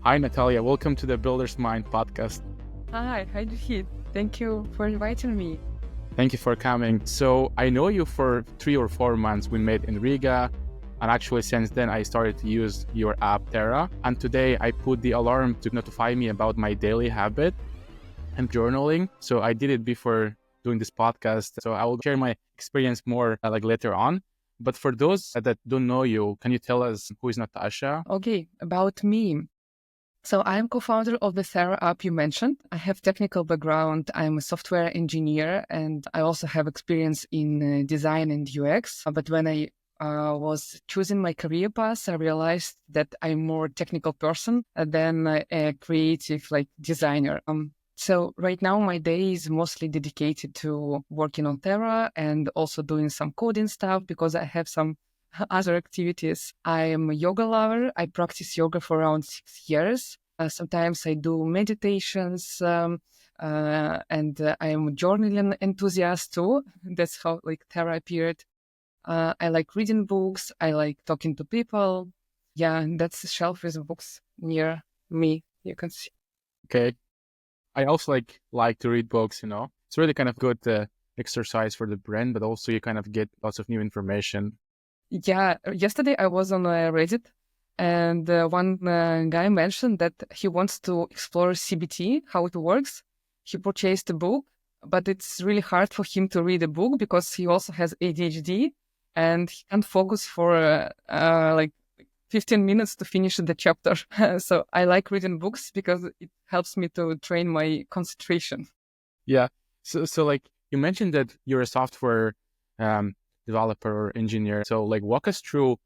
Hi, Natalia. Welcome to the Builder's Mind podcast. Hi Duhit. Thank you for inviting me. Thank you for coming. So I know you for 3 or 4 months. We met in Riga. And actually, since then, I started to use your app, Thera. And today, I put the alarm to notify me about my daily habit and journaling. So I did it before doing this podcast. So I will share my experience more later on. But for those that don't know you, can you tell us who is Natasha? Okay, about me. So I'm co-founder of the Thera app you mentioned. I have technical background. I'm a software engineer, and I also have experience in design and UX. But when I was choosing my career path, I realized that I'm more technical person than a creative designer. So right now my day is mostly dedicated to working on Thera and also doing some coding stuff because I have some other activities. I am a yoga lover. I practice yoga for around 6 years. Sometimes I do meditations, and I am a journaling enthusiast too. That's how Thera appeared. I like reading books. I like talking to people. Yeah, and that's a shelf with books near me. You can see. Okay. I also like to read books, It's really kind of good exercise for the brain, but also you kind of get lots of new information. Yeah, yesterday I was on Reddit, and one guy mentioned that he wants to explore CBT, how it works. He purchased a book, but it's really hard for him to read a book because he also has ADHD and he can't focus for 15 minutes to finish the chapter. So I like reading books because it helps me to train my concentration. Yeah. So you mentioned that you're a software developer or engineer. So walk us through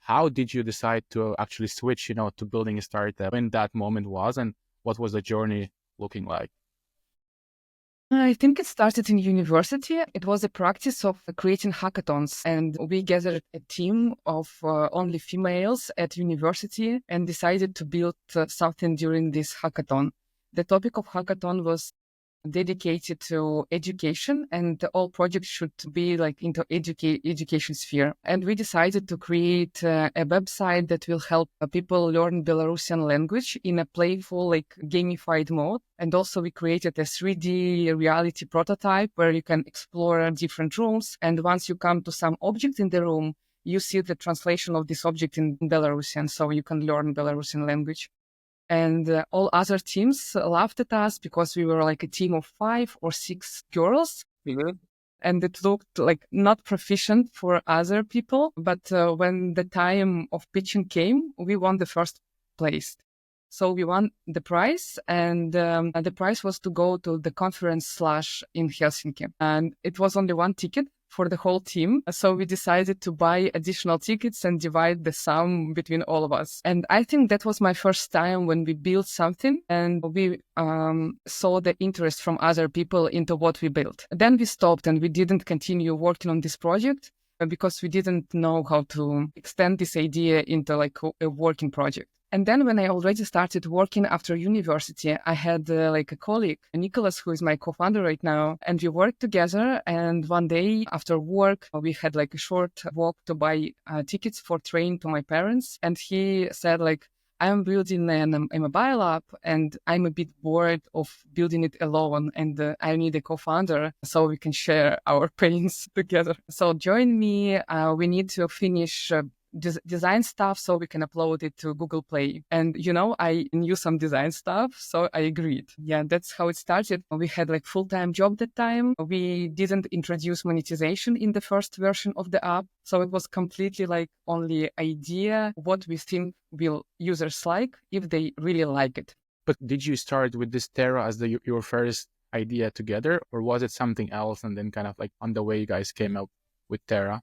how did you decide to actually switch, to building a startup, when that moment was, and what was the journey looking like? I think it started in university. It was a practice of creating hackathons, and we gathered a team of only females at university and decided to build something during this hackathon. The topic of hackathon was dedicated to education, and all projects should be into education sphere. And we decided to create a website that will help people learn Belarusian language in a playful, gamified mode. And also we created a 3D reality prototype where you can explore different rooms. And once you come to some object in the room, you see the translation of this object in Belarusian, so you can learn Belarusian language. And all other teams laughed at us because we were like a team of 5 or 6 girls. Mm-hmm. And it looked like not proficient for other people. But when the time of pitching came, we won the first place. So we won the prize, and the prize was to go to the conference / in Helsinki. And it was only one ticket for the whole team. So we decided to buy additional tickets and divide the sum between all of us. And I think that was my first time when we built something and we saw the interest from other people into what we built. Then we stopped and we didn't continue working on this project because we didn't know how to extend this idea into a working project. And then when I already started working after university, I had a colleague, Nicholas, who is my co-founder right now, and we worked together. And one day after work, we had a short walk to buy tickets for train to my parents. And he said I'm building a mobile app and I'm a bit bored of building it alone, and I need a co-founder so we can share our pains together. So join me. We need to finish design stuff so we can upload it to Google Play. And, I knew some design stuff, so I agreed. Yeah, that's how it started. We had full-time job that time. We didn't introduce monetization in the first version of the app. So it was completely only idea, what we think will users like if they really like it. But did you start with this Thera as your first idea together, or was it something else? And then kind of on the way you guys came up with Thera?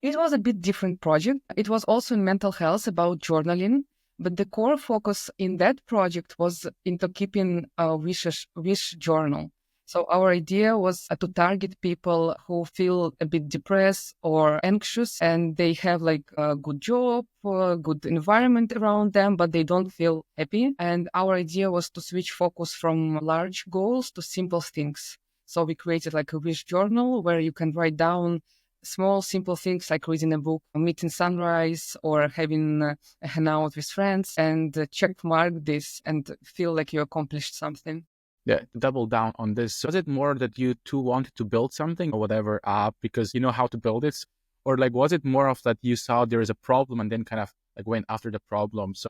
It was a bit different project. It was also in mental health about journaling, but the core focus in that project was into keeping a wish journal. So our idea was to target people who feel a bit depressed or anxious, and they have a good job, a good environment around them, but they don't feel happy. And our idea was to switch focus from large goals to simple things. So we created a wish journal where you can write down small, simple things like reading a book, meeting sunrise, or having a hangout with friends, and check mark this and feel like you accomplished something. Yeah, double down on this. So was it more that you two wanted to build something or whatever app because you know how to build it? Or like, was it more of that you saw there is a problem and then kind of like went after the problem? So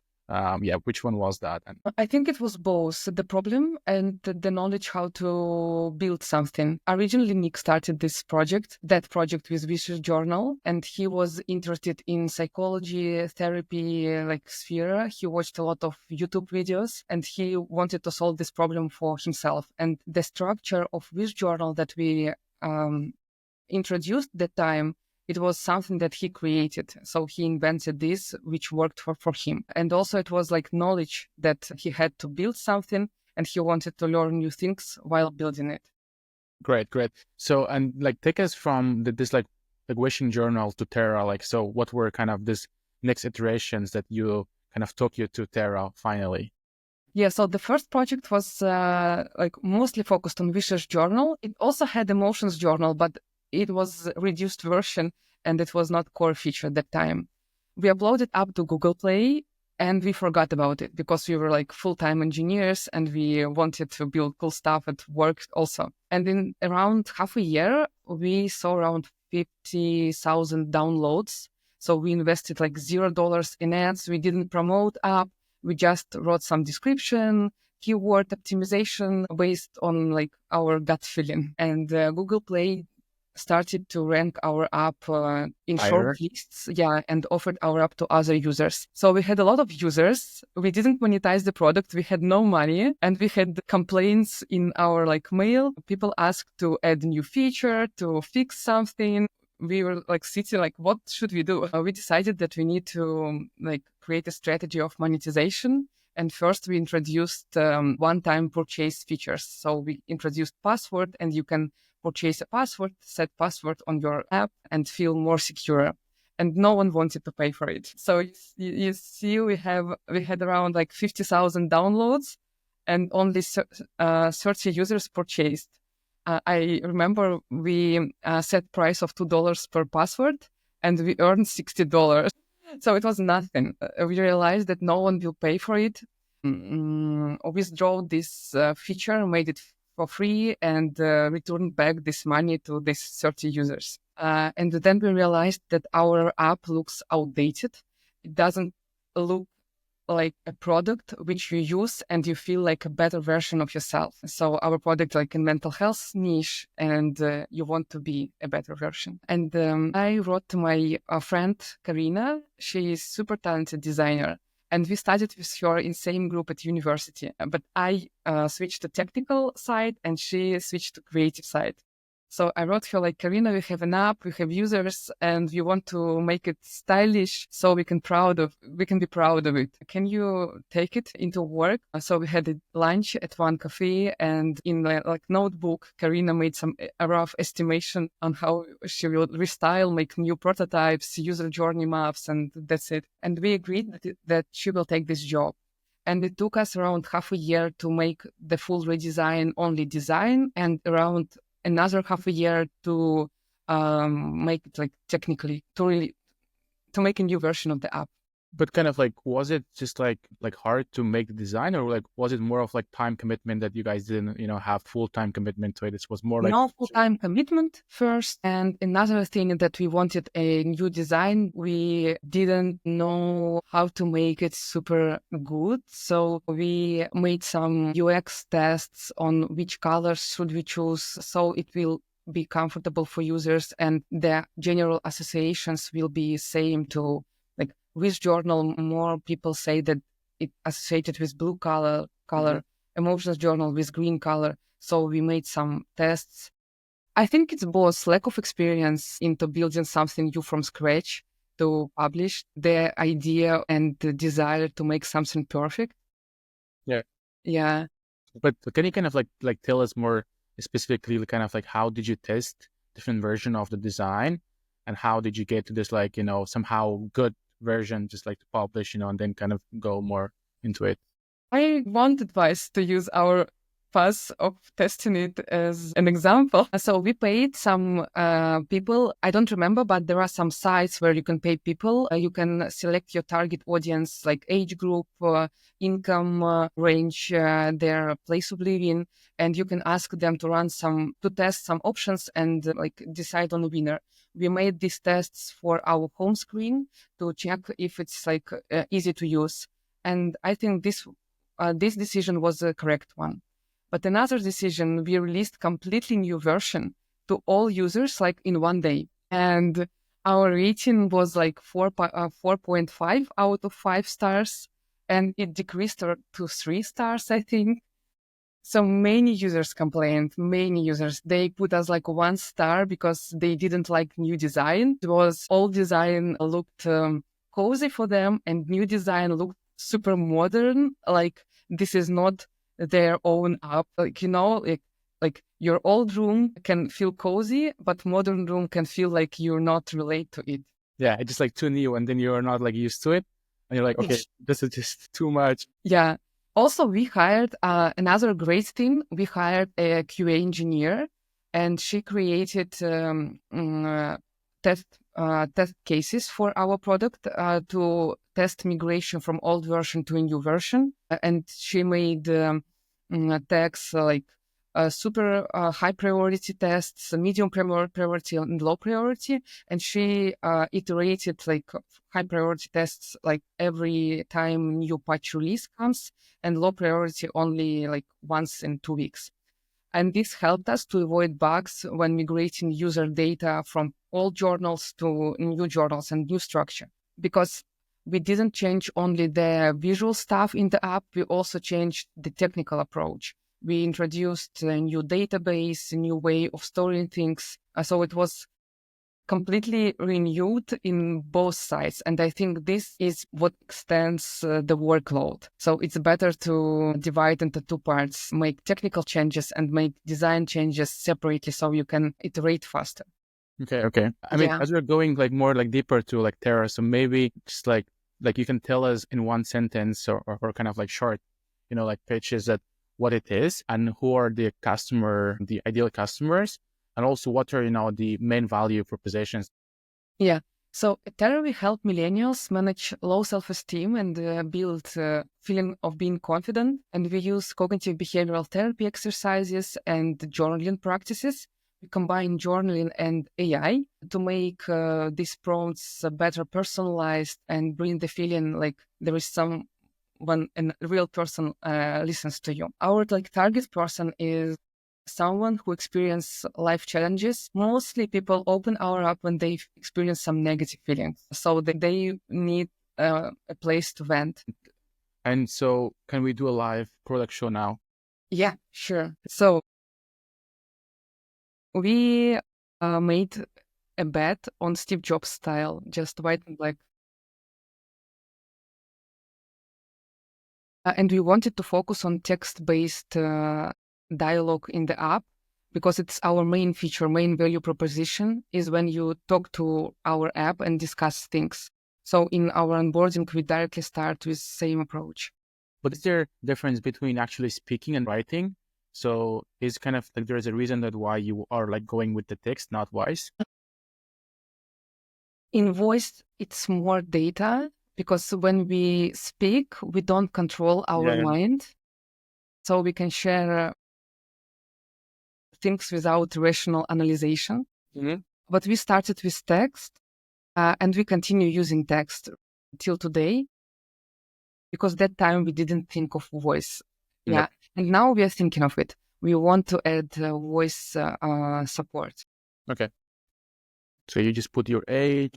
yeah, which one was that? And I think it was both the problem and the knowledge how to build something. Originally, Nick started that project with Vicious Journal, and he was interested in psychology, therapy, like sphere. He watched a lot of YouTube videos and he wanted to solve this problem for himself. And the structure of Vicious Journal that we introduced that time, it was something that he created. So he invented this, which worked for him. And also it was like knowledge that he had to build something and he wanted to learn new things while building it. great, great. So, and like take us from this like wishing journal to Thera. Like, so what were kind of this next iterations that you kind of took you to Thera finally? Yeah, so the first project was like mostly focused on Vicious Journal. It also had Emotions Journal, but it was a reduced version and it was not core feature at that time. We uploaded up to Google Play and we forgot about it because we were like full-time engineers and we wanted to build cool stuff at work also. And in around half a year, we saw around 50,000 downloads. So we invested like $0 in ads. We didn't promote app. We just wrote some description, keyword optimization based on like our gut feeling. And Google Play started to rank our app in short Higher? lists, yeah, and offered our app to other users. So we had a lot of users. We didn't monetize the product. We had no money, and we had complaints in our like mail. People asked to add new feature, to fix something. We were like sitting like, what should we do? We decided that we need to like create a strategy of monetization. And first we introduced one-time purchase features. So we introduced password, and you can purchase a password, set password on your app and feel more secure. And no one wanted to pay for it. So you see, we had around like 50,000 downloads and only 30 users purchased. I remember we set price of $2 per password and we earned $60. So it was nothing. We realized that no one will pay for it. Withdraw this feature, made it for free, and returned back this money to these 30 users. And then we realized that our app looks outdated. It doesn't look like a product which you use and you feel like a better version of yourself. So our product like a mental health niche and you want to be a better version. And I wrote to my friend Karina. She is super talented designer. And we studied with her in same group at university. But I switched to technical side and she switched to creative side. So I wrote her like, Karina, we have an app, we have users, and we want to make it stylish so we can be proud of it. Can you take it into work? So we had a lunch at one cafe, and in like notebook, Karina made a rough estimation on how she will restyle, make new prototypes, user journey maps, and that's it. And we agreed that she will take this job. And it took us around half a year to make the full redesign, only design, and around another half a year to make it like technically to make a new version of the app. But kind of like, was it just like hard to make the design, or like was it more of like time commitment that you guys didn't have full time commitment to it? It was more like No full-time commitment first. And another thing that we wanted a new design. We didn't know how to make it super good. So we made some UX tests on which colors should we choose so it will be comfortable for users and the general associations will be same to like with journal. More people say that it associated with blue color, Emotions Journal with green color. So we made some tests. I think it's both lack of experience into building something new from scratch to publish the idea and the desire to make something perfect. Yeah. Yeah. But can you kind of like tell us more specifically kind of like how did you test different version of the design and how did you get to this like, somehow good version just like to publish, and then kind of go more into it? I want advice to use our path of testing it as an example. So we paid some people, I don't remember, but there are some sites where you can pay people. You can select your target audience, like age group, income range, their place of living, and you can ask them to test some options and like decide on a winner. We made these tests for our home screen to check if it's like easy to use. And I think this decision was the correct one. But another decision, we released completely new version to all users like in one day. And our rating was like 4.5 out of 5 stars. And it decreased to 3 stars, I think. So many users complained, many users. They put us like 1 star because they didn't like new design. It was old design looked cozy for them and new design looked super modern. Like this is not their own app. Like, like your old room can feel cozy, but modern room can feel like you're not relate to it. Yeah, it's just like too new and then you're not like used to it. And you're like, okay, this is just too much. Yeah. Also, we hired another great thing. We hired a QA engineer, and she created test cases for our product to test migration from old version to a new version. And she made tags like super high priority tests, medium priority, and low priority. And she iterated like high priority tests like every time new patch release comes, and low priority only like once in 2 weeks. And this helped us to avoid bugs when migrating user data from old journals to new journals and new structure. Because we didn't change only the visual stuff in the app, we also changed the technical approach. We introduced a new database, a new way of storing things. So it was completely renewed in both sides. And I think this is what extends the workload. So it's better to divide into 2 parts, make technical changes and make design changes separately so you can iterate faster. Okay. I mean, as we're going like more like deeper to like Thera, so maybe just like you can tell us in one sentence or kind of like short, like pitches that what it is and who are the ideal customers, and also what are, the main value propositions. Yeah. So at Thera, we help millennials manage low self-esteem and build feeling of being confident. And we use cognitive behavioral therapy exercises and journaling practices. We combine journaling and AI to make these prompts better personalized and bring the feeling like there is when a real person listens to you. Our target person is someone who experience life challenges. Mostly people open our app when they experience some negative feelings. So they need a place to vent. And so can we do a live product show now? Yeah, sure. So we made a bet on Steve Jobs style, just white and black. And we wanted to focus on text-based dialogue in the app because it's our main feature, main value proposition is when you talk to our app and discuss things. So in our onboarding, we directly start with same approach. But is there a difference between actually speaking and writing? So is kind of like there is a reason that why you are like going with the text, not voice? In voice, it's more data because when we speak, we don't control our mind. So we can share things without rational analyzation. Mm-hmm. But we started with text and we continue using text till today because that time we didn't think of voice. Yeah. Yep. And now we are thinking of it. We want to add voice support. Okay. So you just put your age.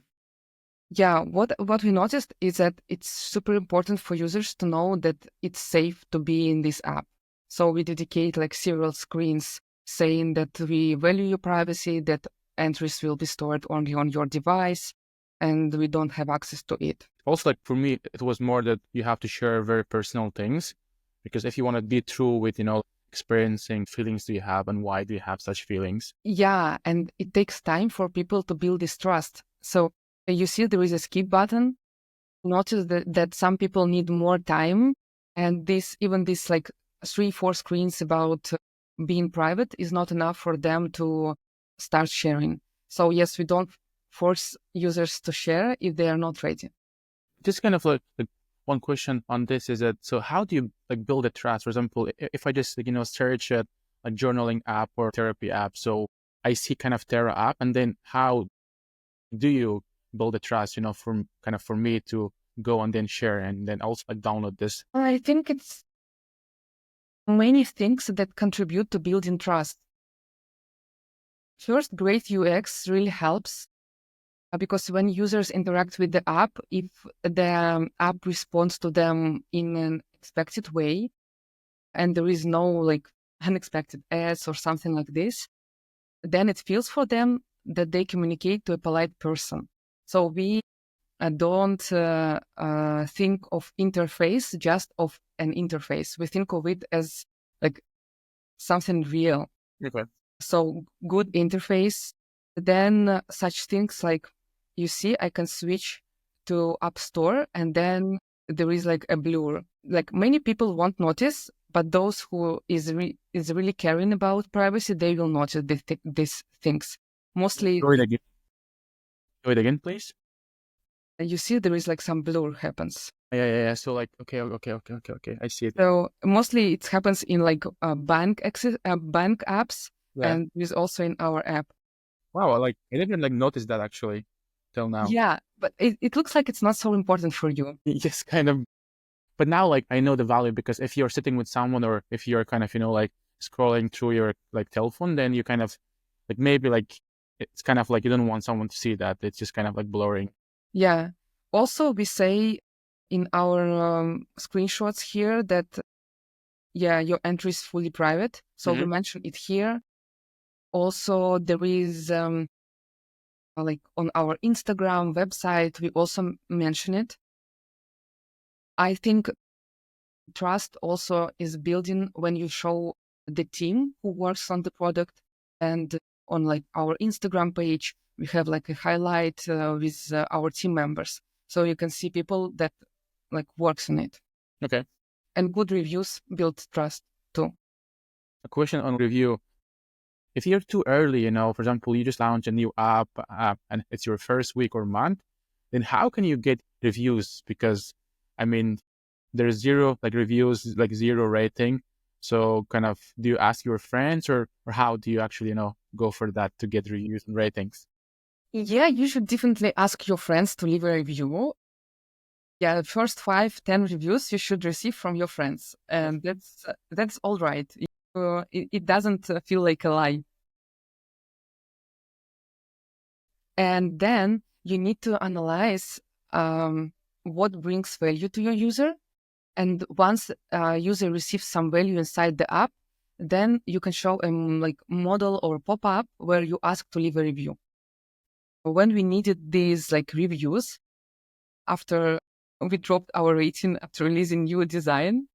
Yeah, what we noticed is that it's super important for users to know that it's safe to be in this app. So we dedicate like several screens saying that we value your privacy, that entries will be stored only on your device, and we don't have access to it. Also, like for me, it was more that you have to share very personal things, because if you want to be true with, experiencing feelings do you have and why do you have such feelings? Yeah, and it takes time for people to build this trust. So you see there is a skip button. Notice that some people need more time, and this like 3-4 screens about being private is not enough for them to start sharing. So yes, we don't force users to share if they are not ready. Just kind of like one question on this is that, so how do you like build a trust? For example, if I just, search a journaling app or therapy app, so I see kind of Thera app, and then how do you build a trust, for me to go and then share and then also like download this? I think it's many things that contribute to building trust. First, great UX really helps because when users interact with the app, if the app responds to them in an expected way, and there is no like unexpected ads or something like this, then it feels for them that they communicate to a polite person. So we don't think of interface just of an interface. We think of it as like something real. Okay. So good interface. Then such things like, you see, I can switch to App Store and then there is like a blur. Like many people won't notice, but those who is really caring about privacy, they will notice these things. Mostly, Go it again, please. you see, there is like some blur happens. Yeah. So like, okay. I see it. So mostly it happens in like bank apps, Yeah. and is also in our app. Wow. Like I didn't like notice that actually till now. Yeah, but it looks like it's not so important for you. Yes, kind of. But now, like, I know the value because if you're sitting with someone or if you're kind of, like scrolling through your like telephone, then you kind of like maybe like it's kind of like you don't want someone to see that. It's just kind of like blurring. Yeah. Also, we say in our screenshots here that, yeah, your entry is fully private. So we mention it here. Also, there is like on our Instagram website, we also mention it. I think trust also is building when you show the team who works on the product, and on like our Instagram page, we have like a highlight with our team members. So you can see people that like works on it. Okay. And good reviews build trust too. A question on review. If you're too early, for example, you just launch a new app and it's your first week or month, then how can you get reviews? Because I mean, there's zero like reviews, like zero rating. So kind of, do you ask your friends or how do you actually, go for that to get reviews and ratings? Yeah, you should definitely ask your friends to leave a review. Yeah, the first 5-10 reviews you should receive from your friends, and that's all right. It doesn't feel like a lie. And then you need to analyze what brings value to your user. And once a user receives some value inside the app, then you can show a like model or pop-up where you ask to leave a review. When we needed these like reviews, after we dropped our rating after releasing new design,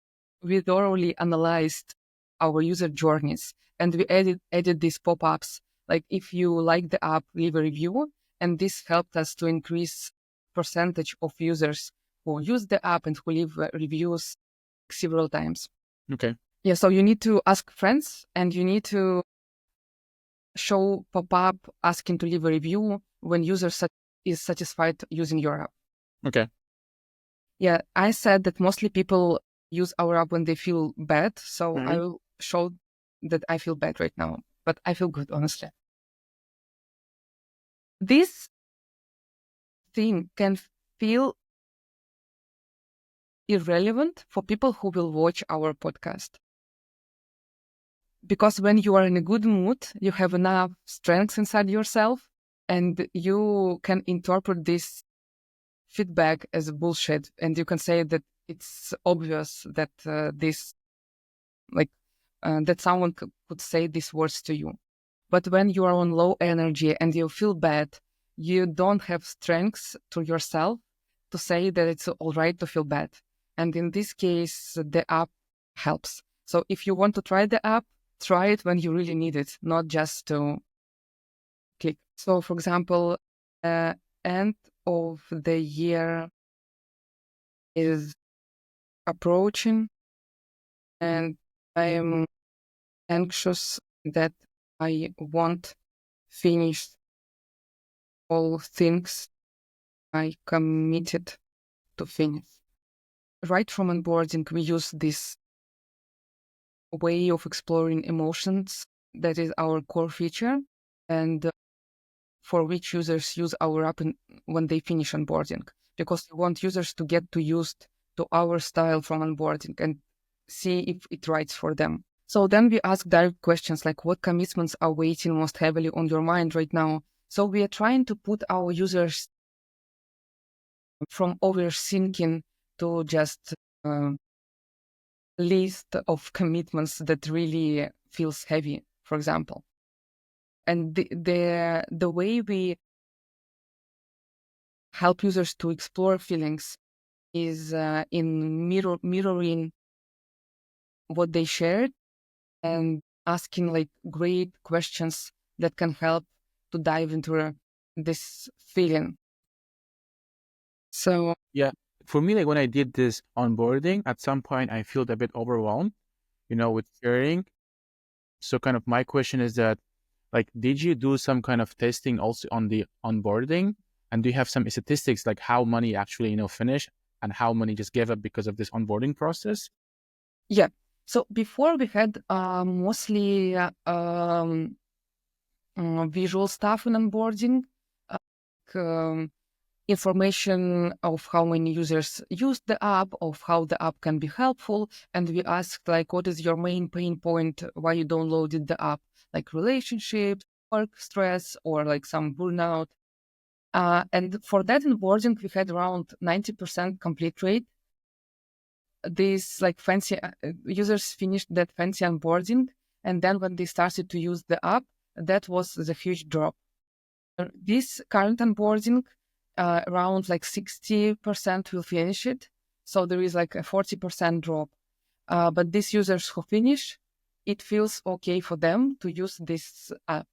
we thoroughly analyzed our user journeys and we added these pop-ups. Like if you like the app, leave a review. And this helped us to increase percentage of users who use the app and who leave reviews several times. Okay. Yeah, so you need to ask friends and you need to show pop-up asking to leave a review when user is satisfied using your app. Okay. Yeah, I said that mostly people use our app when they feel bad. So I will show that I feel bad right now, but I feel good, honestly. This thing can feel irrelevant for people who will watch our podcast. Because when you are in a good mood, you have enough strength inside yourself and you can interpret this feedback as bullshit. And you can say that it's obvious that that someone could say these words to you. But when you are on low energy and you feel bad, you don't have strength to yourself to say that it's all right to feel bad. And in this case, the app helps. So if you want to try the app, try it when you really need it, not just to click. So for example, end of the year is approaching and I'm anxious that I won't finish all things I committed to finish. Right from onboarding, we use this way of exploring emotions that is our core feature, and for which users use our app when they finish onboarding, because we want users to get to used to our style from onboarding and see if it writes for them. So then we ask direct questions like, what commitments are weighing most heavily on your mind right now? So we are trying to put our users from overthinking to just list of commitments that really feels heavy, for example. And the way we help users to explore feelings is in mirroring what they shared and asking like great questions that can help to dive into this feeling. So Yeah. For me, like when I did this onboarding, at some point I felt a bit overwhelmed, with sharing. So kind of my question is that, like, did you do some kind of testing also on the onboarding? And do you have some statistics like how many actually, finish and how many just gave up because of this onboarding process? yeah, so before we had mostly visual stuff in onboarding, like, information of how many users use the app, of how the app can be helpful. And we asked like, what is your main pain point why you downloaded the app? Like relationships, work stress, or like some burnout. And for that onboarding, we had around 90% complete rate. These like fancy users finished that fancy onboarding. And then when they started to use the app, that was the huge drop. This current onboarding, around like 60% will finish it. So there is like a 40% drop. But these users who finish, it feels okay for them to use this app.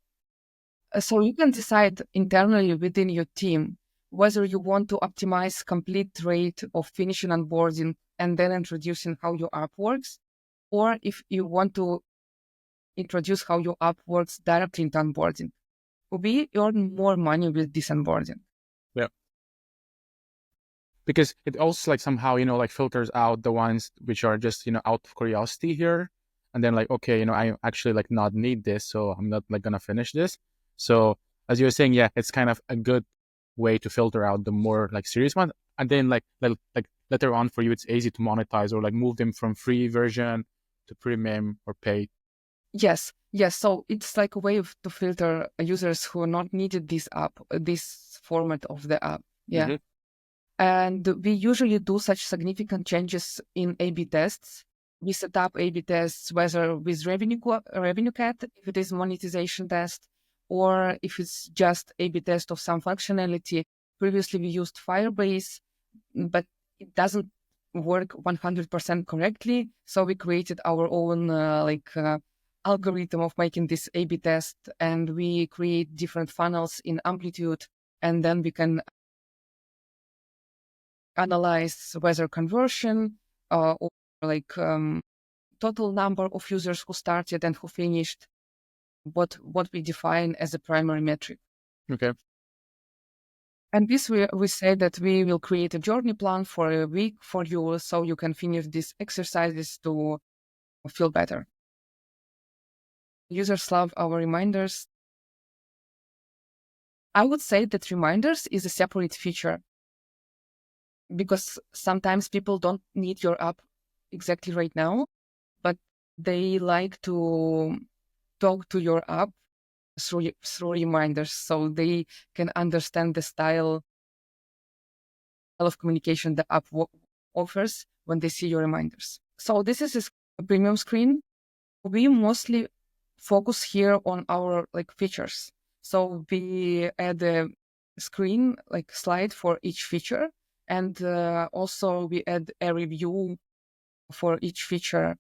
So you can decide internally within your team whether you want to optimize complete rate of finishing onboarding and then introducing how your app works, or if you want to introduce how your app works directly into onboarding. We earn more money with this onboarding. Yeah. Because it also like somehow, like filters out the ones which are just, out of curiosity here. And then like, okay, I actually like not need this, so I'm not like gonna finish this. So as you were saying, yeah, it's kind of a good way to filter out the more like serious one. And then like later on for you, it's easy to monetize or like move them from free version to premium or paid. Yes, yes. So it's like a way to filter users who are not needed this app, this format of the app. Yeah. Mm-hmm. And we usually do such significant changes in A/B tests. We set up A/B tests, whether with revenue cat, if it is monetization test, or if it's just A/B test of some functionality. Previously, we used Firebase, but it doesn't work 100% correctly. So we created our own algorithm of making this A/B test, and we create different funnels in Amplitude, and then we can analyze whether conversion or like total number of users who started and who finished, what we define as a primary metric. Okay. And this we say that we will create a journey plan for a week for you so you can finish these exercises to feel better. Users love our reminders. I would say that reminders is a separate feature because sometimes people don't need your app exactly right now, but they like to talk to your app through reminders so they can understand the style of communication the app offers when they see your reminders. So this is a premium screen. We mostly focus here on our like features. So we add a screen like slide for each feature, and also we add a review for each feature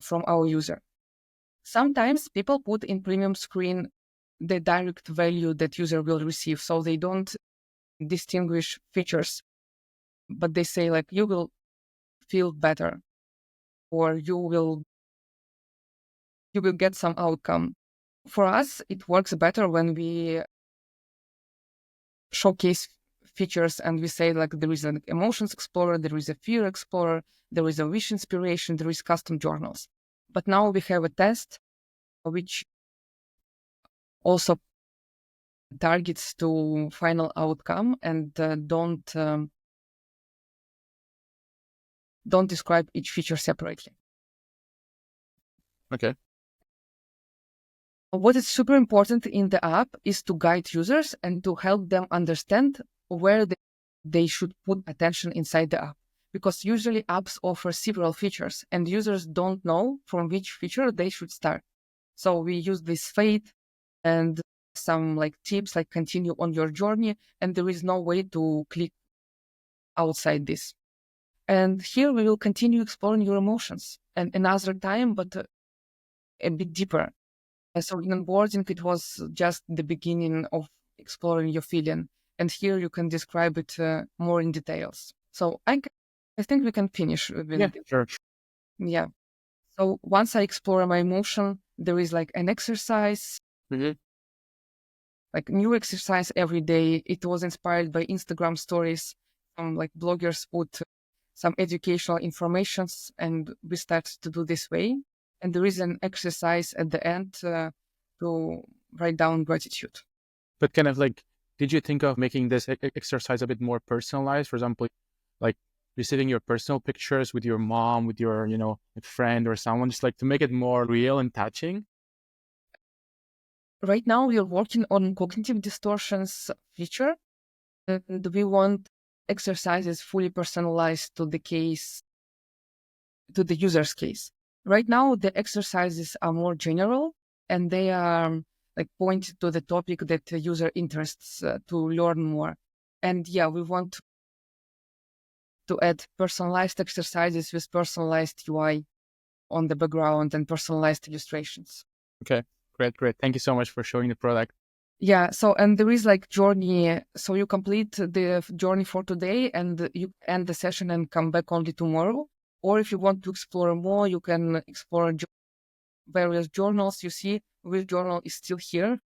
from our user. Sometimes people put in premium screen the direct value that user will receive, so they don't distinguish features, but they say like you will feel better or you will you will get some outcome. For us, it works better when we showcase features and we say like there is an emotions explorer, there is a fear explorer, there is a wish inspiration, there is custom journals. But now we have a test which also targets to final outcome and don't describe each feature separately. Okay. What is super important in the app is to guide users and to help them understand where they should put attention inside the app. Because usually apps offer several features and users don't know from which feature they should start. So we use this fate and some like tips like continue on your journey, and there is no way to click outside this. And here we will continue exploring your emotions and another time, but a bit deeper. So in onboarding, it was just the beginning of exploring your feeling. And here you can describe it more in details. So I think we can finish with it. Sure. Yeah. So once I explore my emotion, there is like an exercise, like new exercise every day. It was inspired by Instagram stories. Some like bloggers put some educational informations and we start to do this way. And there is an exercise at the end to write down gratitude. But kind of like, did you think of making this exercise a bit more personalized? For example, like receiving your personal pictures with your mom, with your, friend or someone, just like to make it more real and touching? Right now, we are working on cognitive distortions feature, and we want exercises fully personalized to the case, to the user's case. Right now, the exercises are more general and they are like pointed to the topic that the user interests to learn more. And yeah, we want to add personalized exercises with personalized UI on the background and personalized illustrations. Okay, great. Thank you so much for showing the product. Yeah, so and there is like journey. So you complete the journey for today and you end the session and come back only tomorrow. Or if you want to explore more, you can explore various journals. You see which journal is still here.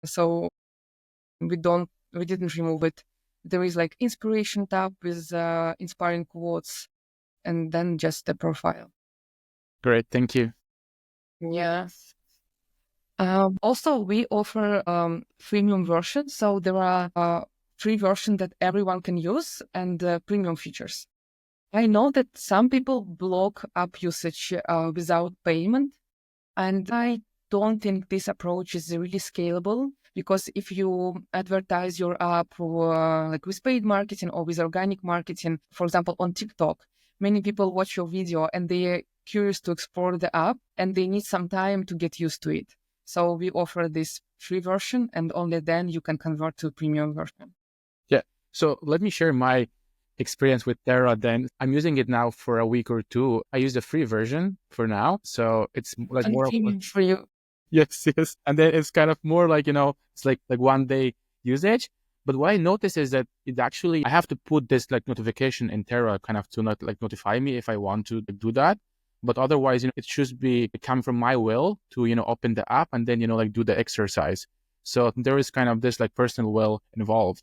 So we didn't remove it. There is like inspiration tab with inspiring quotes and then just the profile. Great, thank you. Yeah. Also, we offer freemium version. So there are free version that everyone can use and premium features. I know that some people block app usage without payment. And I don't think this approach is really scalable because if you advertise your app like with paid marketing or with organic marketing, for example, on TikTok, many people watch your video and they are curious to explore the app and they need some time to get used to it. So we offer this free version and only then you can convert to premium version. Yeah. So let me share my experience with Thera then. I'm using it now for a week or two. I use the free version for now. So it's like And more premium for you. Yes. And then it's kind of more like, it's like 1 day usage. But what I notice is that it actually, I have to put this like notification in Terra kind of to not like notify me if I want to do that. But otherwise, it should be come from my will to, open the app and then, like do the exercise. So there is kind of this like personal will involved.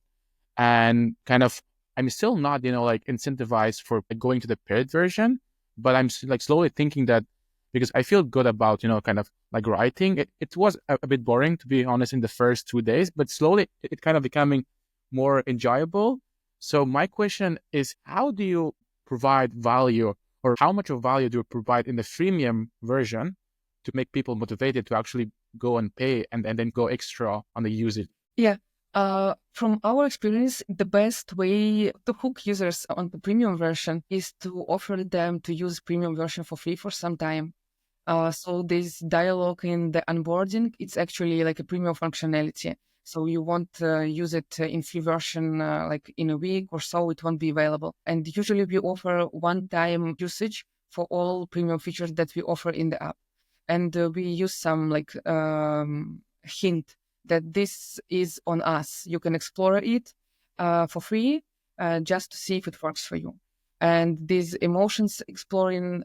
And kind of, I'm still not, like incentivized for going to the paid version, but I'm like slowly thinking that because I feel good about, kind of like writing. It was a bit boring, to be honest, in the first 2 days, but slowly it kind of becoming more enjoyable. So my question is, how do you provide value or how much of value do you provide in the freemium version to make people motivated to actually go and pay and then go extra on the usage? Yeah. From our experience, the best way to hook users on the premium version is to offer them to use premium version for free for some time. So this dialogue in the onboarding, it's actually like a premium functionality. So you won't use it in free version like in a week or so, it won't be available. And usually we offer one-time usage for all premium features that we offer in the app. And we use some like hint that this is on us. You can explore it for free just to see if it works for you. And this emotions exploring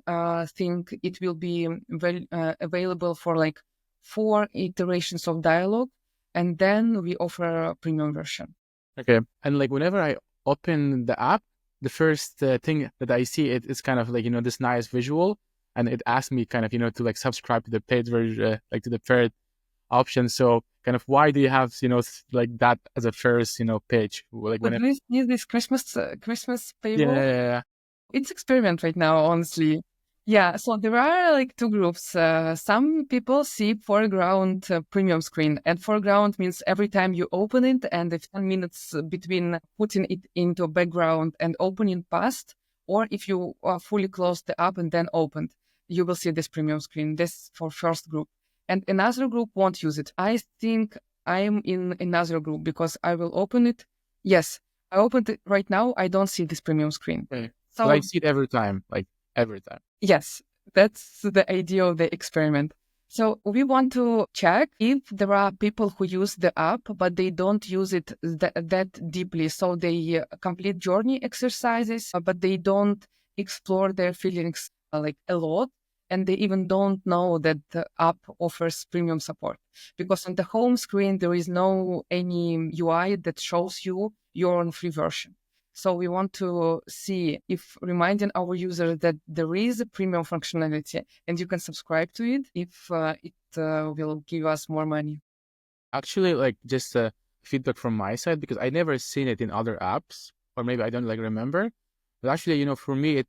thing, it will be available for like 4 iterations of dialogue, and then we offer a premium version. Okay. And like whenever I open the app, the first thing that I see it is kind of like, this nice visual, and it asks me kind of, to like subscribe to the paid version, like to the paid option. So kind of why do you have, like that as a first, page? Like But when do you see this Christmas yeah, playbook? yeah, yeah. It's experiment right now, honestly. Yeah, so there are like two groups. Some people see foreground premium screen, and foreground means every time you open it, and if 10 minutes between putting it into background and opening past, or if you fully close the app and then opened, you will see this premium screen. This for first group. And another group won't use it. I think I'm in another group because I will open it. Yes, I opened it right now. I don't see this premium screen. Okay. But I So see it every time, like every time. yes, that's the idea of the experiment. So we want to check if there are people who use the app, but they don't use it that deeply. So they complete journey exercises, but they don't explore their feelings like a lot. And they even don't know that the app offers premium support, because on the home screen, there is no any UI that shows you your own free version. So we want to see if reminding our user that there is a premium functionality and you can subscribe to it, if it will give us more money. Actually, like just feedback from my side, because I never seen it in other apps, or maybe I don't like remember. But actually, for me,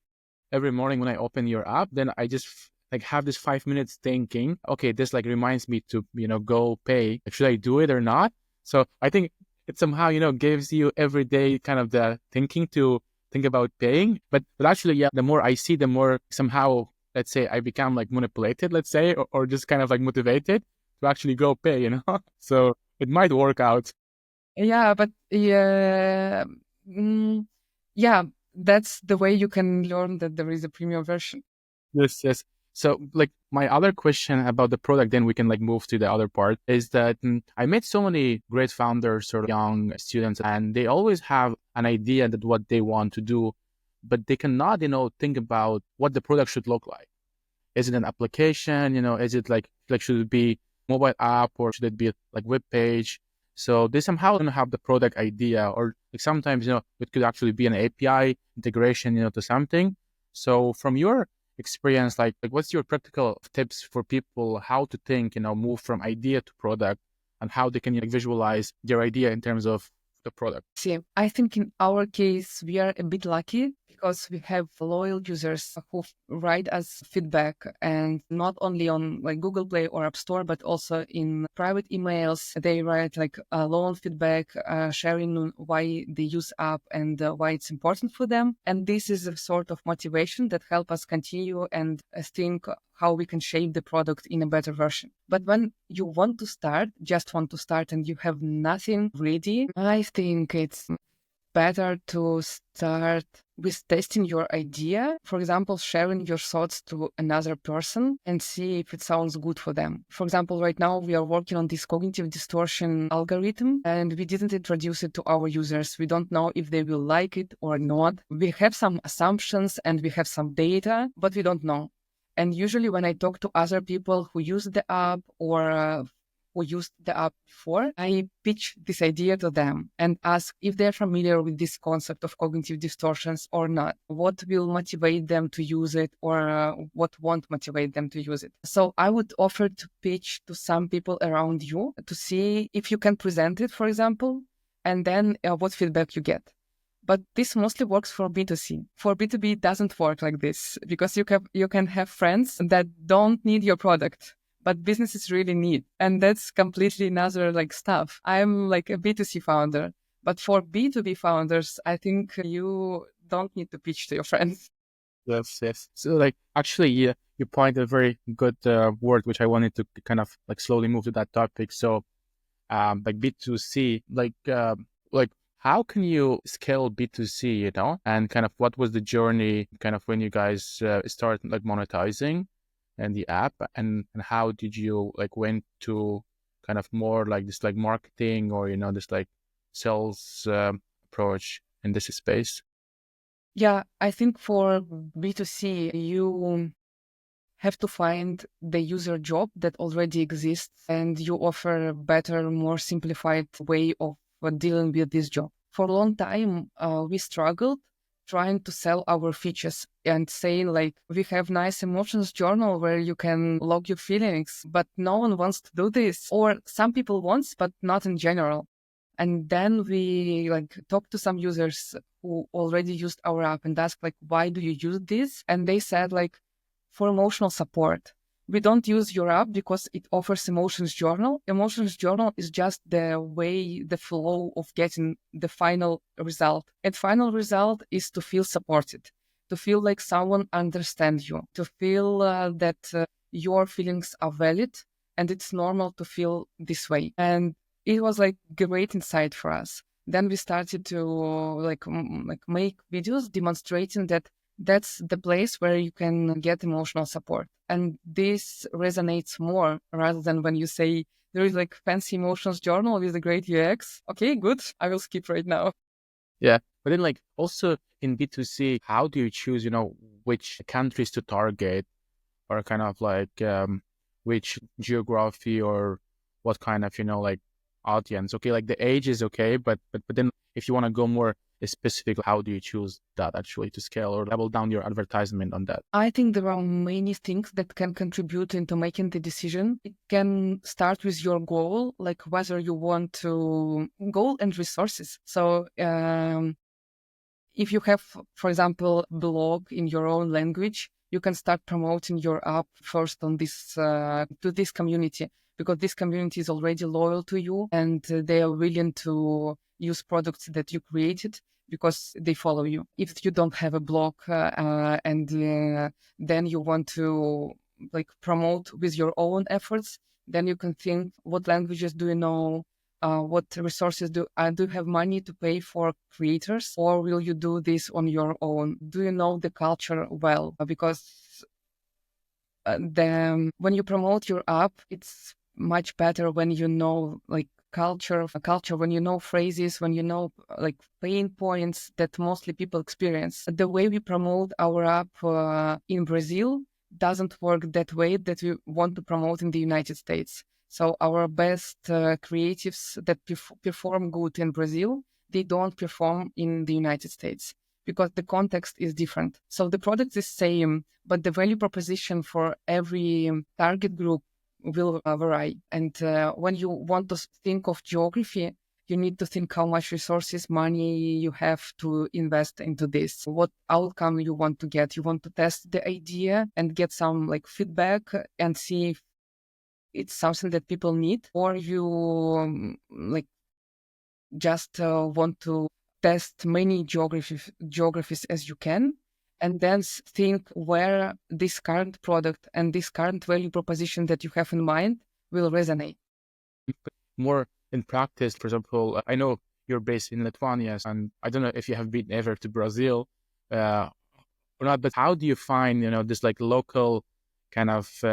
every morning when I open your app, then I just like have this 5 minutes thinking, okay, this like reminds me to, go pay. Like, should I do it or not? So I think it somehow, gives you every day kind of the thinking to think about paying. But actually, yeah, the more I see, the more somehow, let's say, I become like manipulated, let's say, or just kind of like motivated to actually go pay. So it might work out. Yeah, but yeah, that's the way you can learn that there is a premium version. Yes, yes. So, like, my other question about the product, then we can like move to the other part, is that I met so many great founders or young students, and they always have an idea that what they want to do, but they cannot, think about what the product should look like. Is it an application? Is it like should it be mobile app, or should it be like web page? So they somehow don't have the product idea, or like sometimes it could actually be an API integration, to something. So from your experience, like what's your practical tips for people how to think, move from idea to product, and how they can like visualize their idea in terms of the product? See, I think in our case, we are a bit lucky because we have loyal users who write us feedback, and not only on like Google Play or App Store, but also in private emails. They write like long feedback, sharing why they use app and why it's important for them. And this is a sort of motivation that help us continue and think how we can shape the product in a better version. But when you want to start, just want to start, and you have nothing ready, I think it's better to start with testing your idea. For example, sharing your thoughts to another person and see if it sounds good for them. For example, right now we are working on this cognitive distortion algorithm, and we didn't introduce it to our users. We don't know if they will like it or not. We have some assumptions and we have some data, but we don't know. And usually when I talk to other people who use the app or who used the app before, I pitch this idea to them and ask if they're familiar with this concept of cognitive distortions or not. What will motivate them to use it, or what won't motivate them to use it? So I would offer to pitch to some people around you to see if you can present it, for example, and then what feedback you get. But this mostly works for B2C. For B2B, it doesn't work like this, because you can have friends that don't need your product, but businesses really need. And that's completely another like stuff. I'm like a B2C founder, but for B2B founders, I think you don't need to pitch to your friends. Yes, yes. So like actually, yeah, you point a very good word, which I wanted to kind of like slowly move to that topic. So like B2C, like how can you scale B2C, and kind of what was the journey kind of when you guys started like monetizing and the app, and how did you like went to kind of more like this like marketing, or this like sales approach in this space? Yeah, I think for B2C, you have to find the user job that already exists and you offer a better, more simplified way of dealing with this job. For a long time, we struggled trying to sell our features and saying like, we have nice emotions journal where you can log your feelings, but no one wants to do this. Or some people wants, but not in general. And then we like talked to some users who already used our app and asked like, why do you use this? And they said like, for emotional support. We don't use your app because it offers emotions journal. Emotions journal is just the way, the flow of getting the final result. And final result is to feel supported, to feel like someone understands you, to feel that your feelings are valid and it's normal to feel this way. And it was like great insight for us. Then we started to like make videos demonstrating that that's the place where you can get emotional support. And this resonates more rather than when you say there is like fancy emotions journal with a great UX. Okay, good. I will skip right now. Yeah. But then like also in B2C, how do you choose, which countries to target or kind of like which geography or what kind of, like audience? Okay, like the age is okay, but then if you want to go more specific, how do you choose that actually to scale or level down your advertisement on that? I think there are many things that can contribute into making the decision. It can start with your goal, like whether you want to goal and resources. So if you have, for example, blog in your own language, you can start promoting your app first on this to this community because this community is already loyal to you and they are willing to use products that you created because they follow you. If you don't have a blog and then you want to like promote with your own efforts, then you can think what languages do you know, what resources do you have money to pay for creators, or will you do this on your own? Do you know the culture well? Because when you promote your app, it's much better when you know like culture, when you know phrases, when you know like pain points that mostly people experience. The way we promote our app in Brazil doesn't work that way that we want to promote in the United States. So our best creatives that perform good in Brazil, they don't perform in the United States because the context is different. So the product is same, but the value proposition for every target group will vary. And when you want to think of geography, you need to think how much resources, money you have to invest into this. What outcome you want to get. You want to test the idea and get some like feedback and see if it's something that people need, or you like just want to test many geographies as you can, and then think where this current product and this current value proposition that you have in mind will resonate. More in practice, for example, I know you're based in Lithuania, and I don't know if you have been ever to Brazil uh, or not, but how do you find, this like local kind of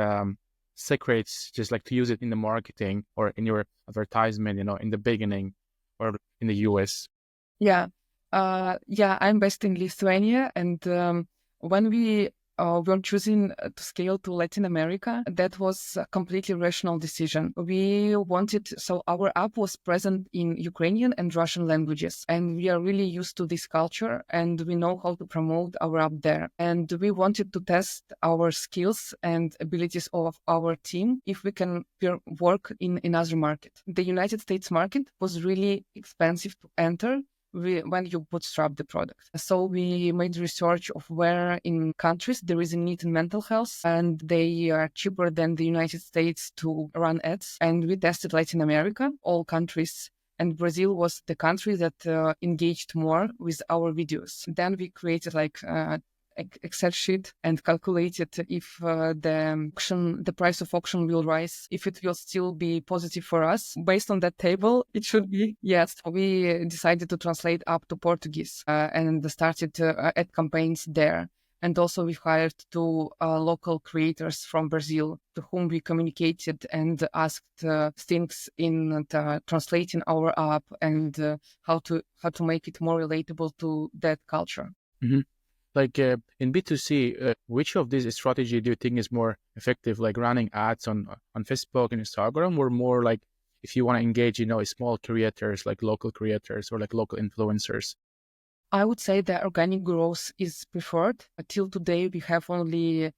secrets, just like to use it in the marketing or in your advertisement, in the beginning or in the US? Yeah. Yeah, I'm based in Lithuania. And when we were choosing to scale to Latin America, that was a completely rational decision. We wanted, so our app was present in Ukrainian and Russian languages. And we are really used to this culture and we know how to promote our app there. And we wanted to test our skills and abilities of our team if we can work in another market. The United States market was really expensive to enter when you bootstrap the product. So we made research of where in countries there is a need in mental health and they are cheaper than the United States to run ads. And we tested Latin America, all countries. And Brazil was the country that engaged more with our videos. Then we created like Excel sheet and calculated if the price of auction will rise, if it will still be positive for us. Based on that table, it should be yes. We decided to translate up to Portuguese and started ad campaigns there. And also we hired two local creators from Brazil to whom we communicated and asked things in translating our app and how to make it more relatable to that culture. Mhm. Like in B2C, which of these strategy do you think is more effective? Like running ads on Facebook and Instagram, or more like if you want to engage, small creators, like local creators or like local influencers? I would say that organic growth is preferred. Until today, we have only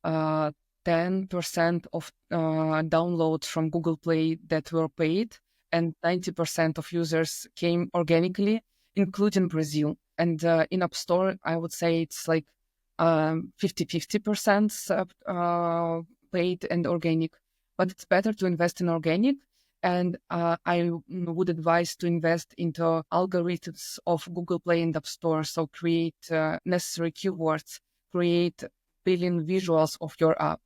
10% of downloads from Google Play that were paid, and 90% of users came organically, including Brazil. And in App Store, I would say it's like 50-50% paid and organic. But it's better to invest in organic. And I would advise to invest into algorithms of Google Play and App Store. So create necessary keywords, create billion visuals of your app.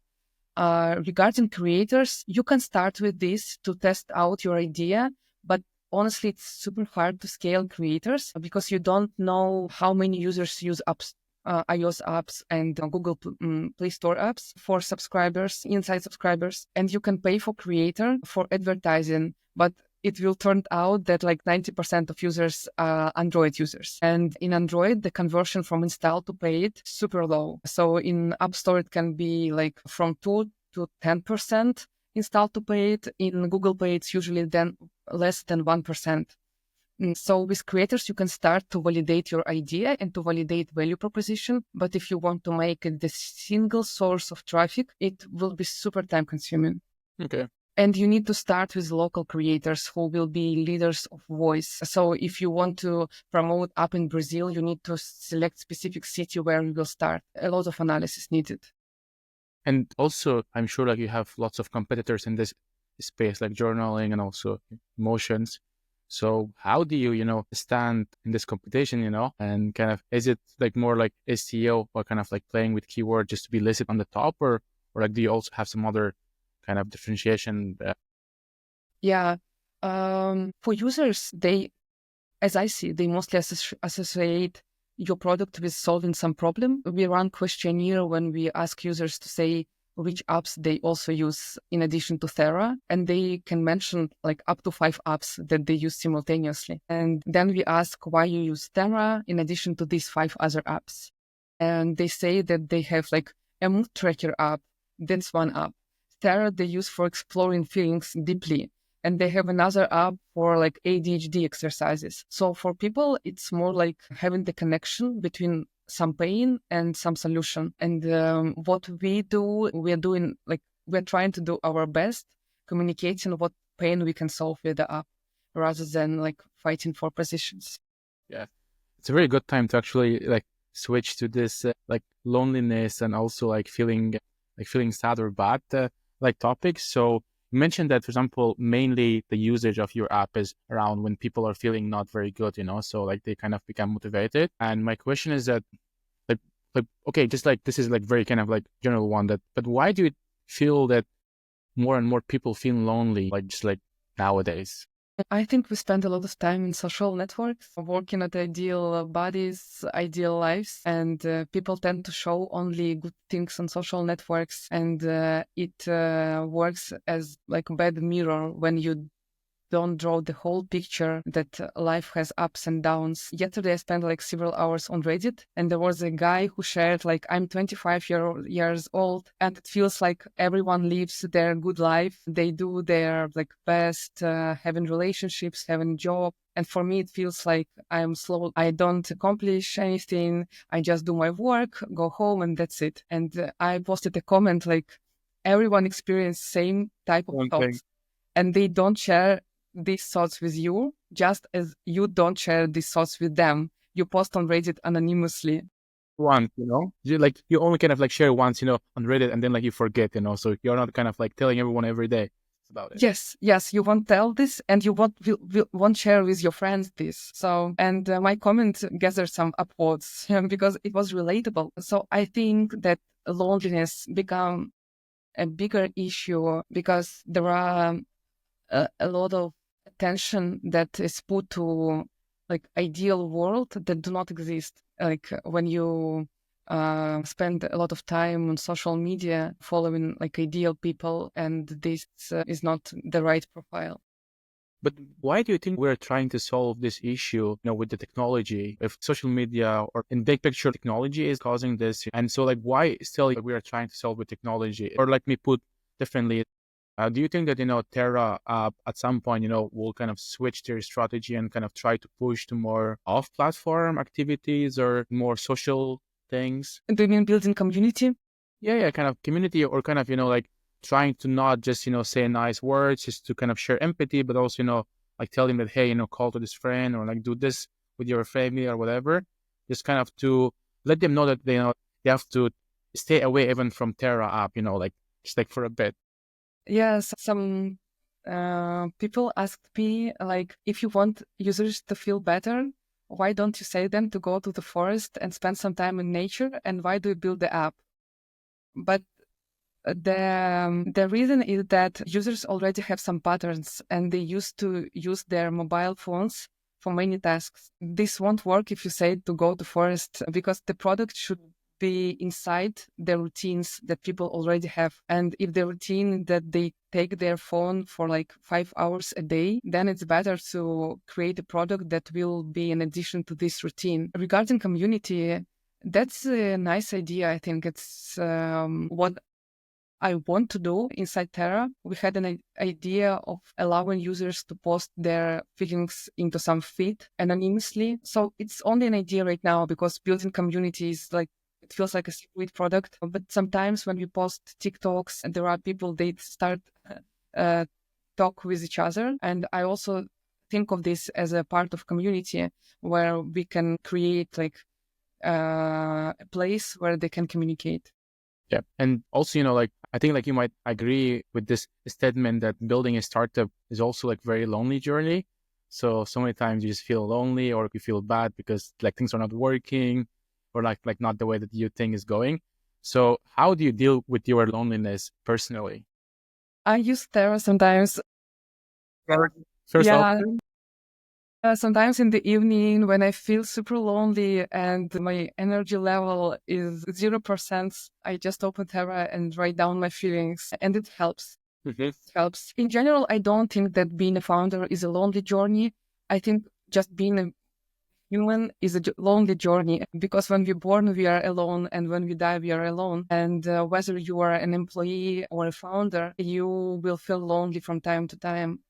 Regarding creators, you can start with this to test out your idea, but honestly, it's super hard to scale creators because you don't know how many users use apps, iOS apps and Google Play Store apps for subscribers, inside subscribers, and you can pay for creator for advertising, but it will turn out that like 90% of users are Android users. And in Android, the conversion from install to paid super low. So in App Store, it can be like from 2 to 10% install to paid. In Google Play, it's usually then less than 1%. So with creators, you can start to validate your idea and to validate value proposition. But if you want to make it the single source of traffic, it will be super time consuming. Okay. And you need to start with local creators who will be leaders of voice. So if you want to promote app in Brazil, you need to select specific city where you will start. A lot of analysis needed. And also, I'm sure like you have lots of competitors in this space, like journaling and also emotions. So how do you, stand in this competition, and kind of, is it like more like SEO or kind of like playing with keyword just to be listed on the top, or like, do you also have some other kind of differentiation? Yeah. For users, as I see, they mostly associate your product with solving some problem. We run questionnaire when we ask users to say which apps they also use in addition to Thera, and they can mention like up to 5 apps that they use simultaneously. And then we ask why you use Thera in addition to these 5 other apps. And they say that they have like a mood tracker app. That's one app. Thera they use for exploring feelings deeply, and they have another app for like ADHD exercises. So for people, it's more like having the connection between some pain and some solution. And what we do, we're trying to do our best communicating what pain we can solve with the app rather than like fighting for positions. Yeah, it's a very good time to actually like switch to this like loneliness and also like feeling sad or bad like topics. So you mentioned that, for example, mainly the usage of your app is around when people are feeling not very good, so like they kind of become motivated. And my question is that like okay, just like this is like very kind of like general one, that but why do you feel that more and more people feel lonely, like just like nowadays? I think we spend a lot of time in social networks, working at ideal bodies, ideal lives, and people tend to show only good things on social networks, and it works as like a bad mirror when you don't draw the whole picture that life has ups and downs. Yesterday, I spent like several hours on Reddit, and there was a guy who shared like, I'm 25 years old, and it feels like everyone lives their good life. They do their like best, having relationships, having job. And for me, it feels like I'm slow. I don't accomplish anything. I just do my work, go home, and that's it. And I posted a comment like, everyone experiences same type of One thing. thoughts, and they don't share these thoughts with you, just as you don't share these thoughts with them. You post on Reddit anonymously. Once, you only kind of like share once, on Reddit, and then like you forget, so you're not kind of like telling everyone every day about it. Yes, you won't tell this, and you won't share with your friends this. So, and my comment gathered some upvotes because it was relatable. So I think that loneliness become a bigger issue because there are a lot of attention that is put to like ideal world that do not exist. Like when you spend a lot of time on social media following like ideal people, and this is not the right profile. But why do you think we're trying to solve this issue, with the technology? If social media or in big picture technology is causing this, and so like why still we are trying to solve with technology? Or like me put differently, do you think that Terra at some point will kind of switch their strategy and kind of try to push to more off-platform activities or more social things? Do you mean building community? Yeah, kind of community or kind of like trying to not just say nice words, just to kind of share empathy, but also like tell them that hey, call to this friend or like do this with your family or whatever, just kind of to let them know that they have to stay away even from Terra app, like just like for a bit. Yes, some people asked me, like, if you want users to feel better, why don't you say them to go to the forest and spend some time in nature? And why do you build the app? But the reason is that users already have some patterns and they used to use their mobile phones for many tasks. This won't work if you say to go to forest, because the product should be inside the routines that people already have. And if the routine that they take their phone for like 5 hours a day, then it's better to create a product that will be in addition to this routine. Regarding community, that's a nice idea. I think it's what I want to do inside Terra. We had an idea of allowing users to post their feelings into some feed anonymously. So it's only an idea right now, because building communities, like, it feels like a secret product. But sometimes when we post TikToks, and there are people, they start talk with each other. And I also think of this as a part of community where we can create like a place where they can communicate. Yeah. And also, like, I think like you might agree with this statement that building a startup is also like very lonely journey. So many times you just feel lonely or you feel bad because like things are not working or like not the way that you think is going. So how do you deal with your loneliness personally? I use Thera sometimes. First Yeah. option? Sometimes in the evening when I feel super lonely and my energy level is 0%, I just open Terra and write down my feelings, and it helps. Mm-hmm. It helps. In general, I don't think that being a founder is a lonely journey. I think just being a human is a lonely journey, because when we're born, we are alone, and when we die, we are alone. And whether you are an employee or a founder, you will feel lonely from time to time.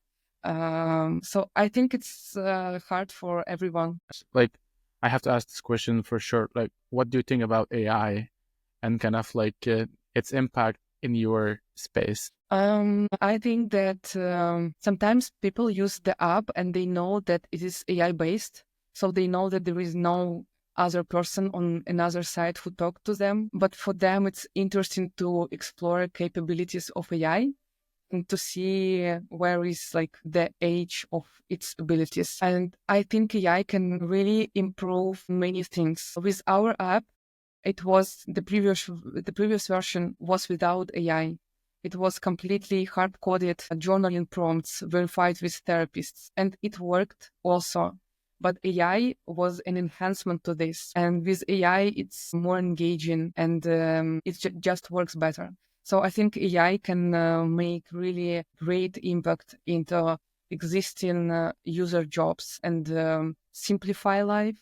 So I think it's hard for everyone. Like, I have to ask this question for sure. Like, what do you think about AI and kind of like its impact in your space? I think that sometimes people use the app and they know that it is AI based. So they know that there is no other person on another side who talk to them. But for them, it's interesting to explore capabilities of AI and to see where is like the age of its abilities. And I think AI can really improve many things. With our app, it was the previous version was without AI. It was completely hard-coded journaling prompts verified with therapists, and it worked also. But AI was an enhancement to this. And with AI, it's more engaging, and it just works better. So I think AI can make really great impact into existing user jobs and simplify life,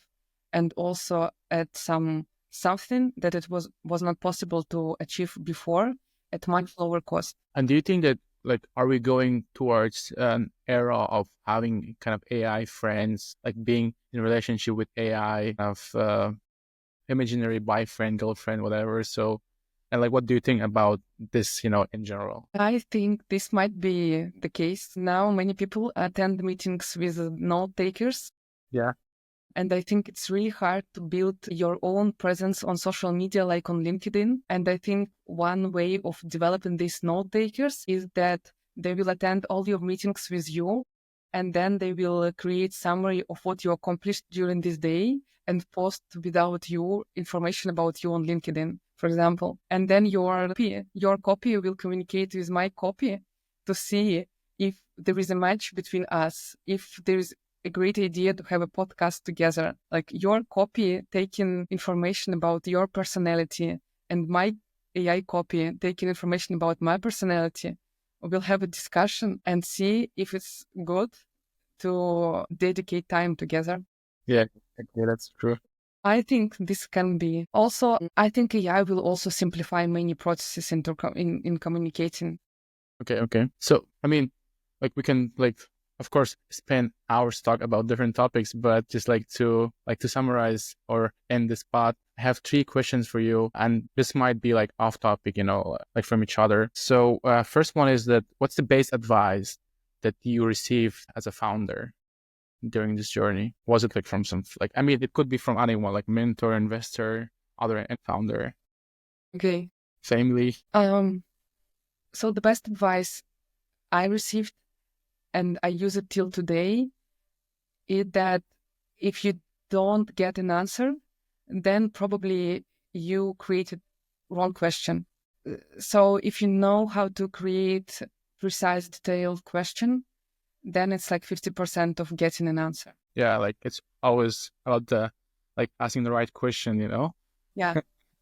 and also add something that it was not possible to achieve before at much lower cost. And do you think that like are we going towards an era of having kind of AI friends, like being in a relationship with AI, of imaginary boyfriend, girlfriend, whatever? So, and like, what do you think about this, in general? I think this might be the case. Now many people attend meetings with note takers. Yeah. And I think it's really hard to build your own presence on social media, like on LinkedIn. And I think one way of developing these note takers is that they will attend all your meetings with you, and then they will create summary of what you accomplished during this day and post without you information about you on LinkedIn, for example. And then your copy will communicate with my copy to see if there is a match between us, if there is a great idea to have a podcast together. Like your copy taking information about your personality and my AI copy taking information about my personality. We'll have a discussion and see if it's good to dedicate time together. Yeah, that's true. I think this can be also, I think AI will also simplify many processes in communicating. Okay. So, I mean, like we can of course, spend hours talk about different topics, but just to summarize or end this part, I have 3 questions for you, and this might be like off topic, like from each other. So, first one is that what's the best advice that you received as a founder during this journey? Was it like from some, I mean, it could be from anyone, like mentor, investor, other founder, Okay. family? So the best advice I received, and I use it till today, is that if you don't get an answer, then probably you created wrong question. So if you know how to create precise, detailed question, then it's like 50% of getting an answer. Yeah, like it's always about the asking the right question, Yeah,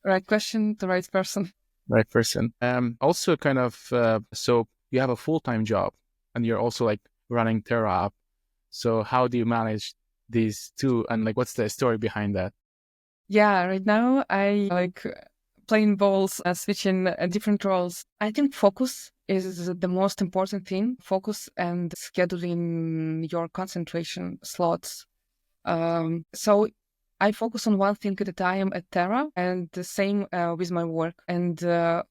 right question, the right person. right person. Also kind of so you have a full-time job and you're also like running Thera up. So how do you manage these two, and like what's the story behind that? Yeah, right now I like playing balls, switching different roles. I think focus is the most important thing. Focus and scheduling your concentration slots. So I focus on one thing at a time at Terra, and the same with my work. And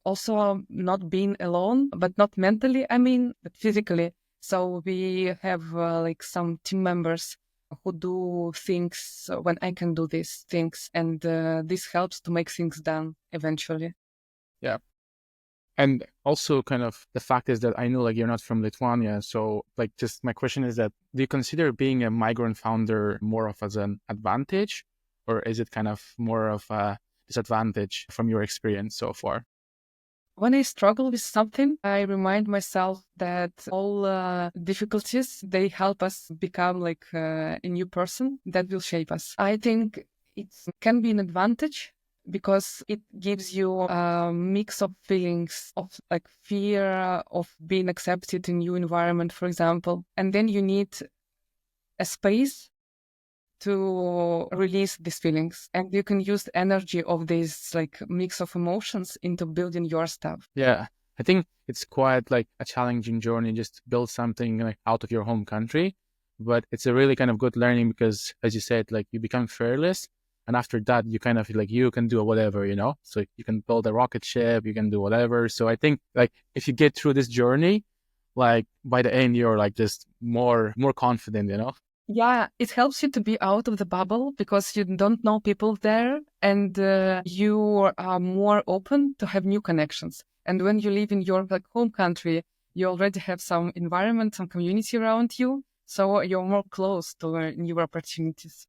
also not being alone, but not mentally, I mean, but physically. So we have like some team members who do things when I can do these things. And this helps to make things done eventually. Yeah. And also kind of the fact is that I know like you're not from Lithuania. So like just my question is that do you consider being a migrant founder more of as an advantage, or is it kind of more of a disadvantage from your experience so far? When I struggle with something, I remind myself that all difficulties, they help us become like a new person that will shape us. I think it can be an advantage because it gives you a mix of feelings of like fear of being accepted in new environment, for example. And then you need a space to release these feelings, and you can use the energy of this like mix of emotions into building your stuff. Yeah, I think it's quite like a challenging journey just to build something like out of your home country, but it's a really kind of good learning because, as you said, like you become fearless, and after that, you kind of like you can do whatever, So you can build a rocket ship, you can do whatever. So I think like if you get through this journey, like by the end, you're like just more confident. Yeah, it helps you to be out of the bubble because you don't know people there, and you are more open to have new connections. And when you live in your like home country, you already have some environment, some community around you, so you're more close to new opportunities.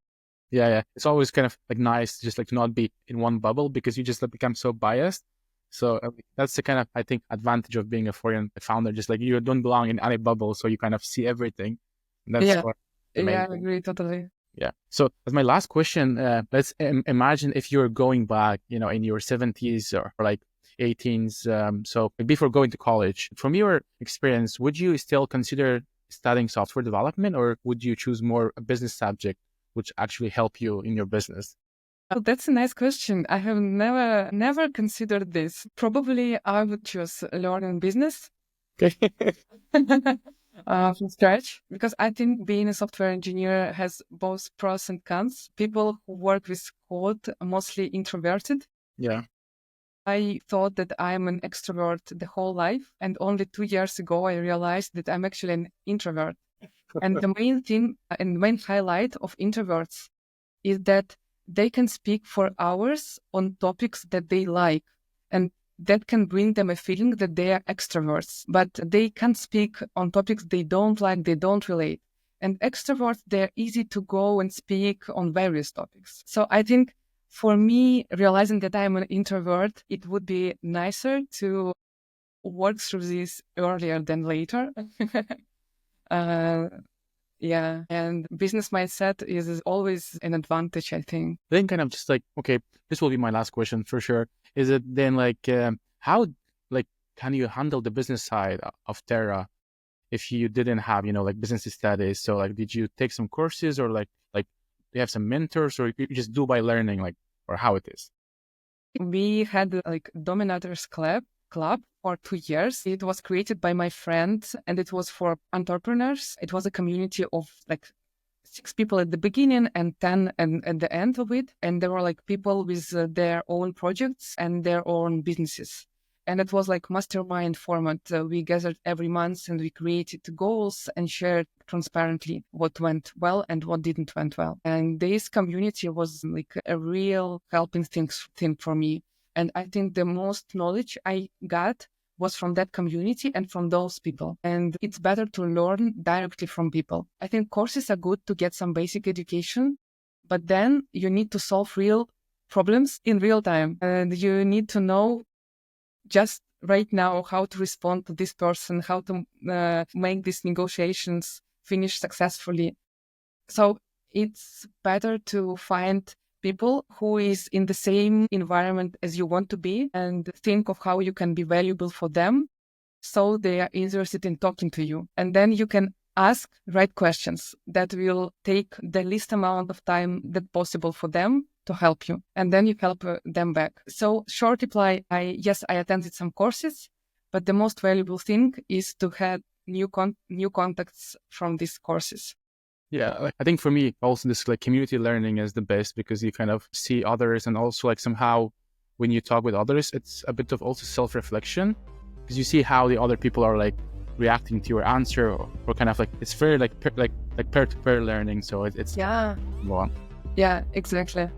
Yeah. It's always kind of like nice just like to not be in one bubble because you just like, become so biased. So that's the kind of, I think, advantage of being a foreign founder. Just like you don't belong in any bubble, so you kind of see everything. And that's Yeah, what yeah, I amazing. agree totally. Yeah. So as my last question, let's imagine if you're going back, in your 70s or like 18s. So before going to college, from your experience, would you still consider studying software development, or would you choose more a business subject, which actually help you in your business? Oh, that's a nice question. I have never considered this. Probably I would choose learning business Okay. from scratch because I think being a software engineer has both pros and cons. People who work with code are mostly introverted. Yeah. I thought that I'm an extrovert the whole life, and only 2 years ago I realized that I'm actually an introvert. And the main thing and main highlight of introverts is that they can speak for hours on topics that they like, and that can bring them a feeling that they are extroverts, but they can't speak on topics they don't like, they don't relate. And extroverts, they're easy to go and speak on various topics. So I think for me, realizing that I'm an introvert, it would be nicer to work through this earlier than later. uh, yeah, and business mindset is always an advantage, I think. Then kind of just like, okay, this will be my last question for sure. Is it then like, how, like, can you handle the business side of Terra? if you didn't have, like business studies. So like, did you take some courses or like do you have some mentors, or you just do by learning, like, or how it is? We had like Dominators Club for 2 years. It was created by my friend and it was for entrepreneurs. It was a community of like 6 people at the beginning and 10 and at the end of it. And there were like people with their own projects and their own businesses. And it was like mastermind format. We gathered every month and we created goals and shared transparently what went well and what didn't went well. And this community was like a real helping thing for me. And I think the most knowledge I got was from that community and from those people. And it's better to learn directly from people. I think courses are good to get some basic education, but then you need to solve real problems in real time. And you need to know just right now how to respond to this person, how to make these negotiations finish successfully. So it's better to find people who is in the same environment as you want to be and think of how you can be valuable for them so they are interested in talking to you. And then you can ask right questions that will take the least amount of time that possible for them to help you. And then you help them back. So short reply, yes, I attended some courses, but the most valuable thing is to have new contacts from these courses. Yeah, I think for me also this like community learning is the best, because you kind of see others, and also like somehow when you talk with others, it's a bit of also self-reflection, because you see how the other people are like reacting to your answer, or kind of like it's very like peer-to-peer learning. So it's well. Yeah, exactly.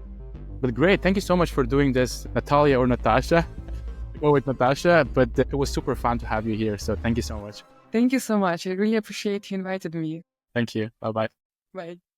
But great, thank you so much for doing this, Natalia or Natasha. Go with Natasha, but it was super fun to have you here. So thank you so much. Thank you so much. I really appreciate you invited me. Thank you. Bye-bye. Bye.